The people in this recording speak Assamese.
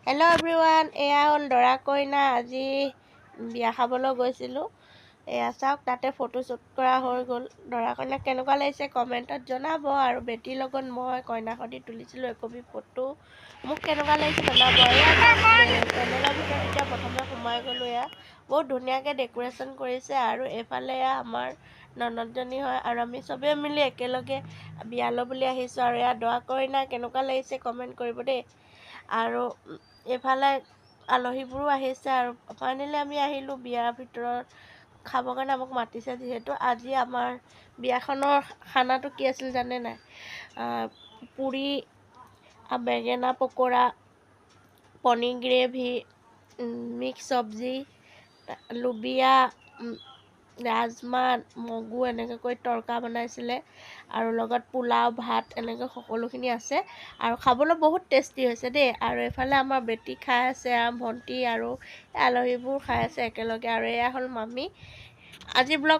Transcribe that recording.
হেল্ল' এভৰিৱান, এয়া হ'ল দৰা কইনা। আজি বিয়া খাবলৈ গৈছিলোঁ। এয়া চাওক, তাতে ফটোশ্বুট কৰা হৈ গ'ল। দৰা কইনাক কেনেকুৱা লাগিছে কমেণ্টত জনাব। আৰু বেটীৰ লগত মই কইনাখনি তুলিছিলোঁ একপি ফটো। মোক কেনেকুৱা লাগিছে জনাব। এয়া পেণ্ডেলৰ ভিতৰত এতিয়া প্ৰথমে সোমাই গ'লোঁ। এয়া বহুত ধুনীয়াকৈ ডেক'ৰেশ্যন কৰিছে। আৰু এইফালে এয়া আমাৰ ননদজনী হয়, আৰু আমি চবেই মিলি একেলগে বিয়ালৈ বুলি আহিছোঁ। আৰু এয়া দৰা কইনা কেনেকুৱা লাগিছে কমেণ্ট কৰিব দেই। আৰু এইফালে আলহীবোৰো আহিছে। আৰু ফাইনেলি আমি আহিলোঁ বিয়াৰ ভিতৰত খাবৰ কাৰণে। আমাক মাতিছে যিহেতু। আজি আমাৰ বিয়াখনৰ খানাটো কি আছিল জানে নাই? পুৰি, বেঙেনা পকোৰা, পনীৰ গ্ৰেভি, মিক্স চব্জি, লুবিয়া, ৰাজমাহ, মগু এনেকৈ কৰি তৰকা বনাইছিলে। আৰু লগত পোলাও, ভাত এনেকৈ সকলোখিনি আছে। আৰু খাবলৈ বহুত টেষ্টি হৈছে দেই। আৰু এইফালে আমাৰ বেটি খাই আছে, ভণ্টি আৰু আলহীবোৰ খাই আছে একেলগে। আৰু এয়া হ'ল মামী। আজি ব্লগ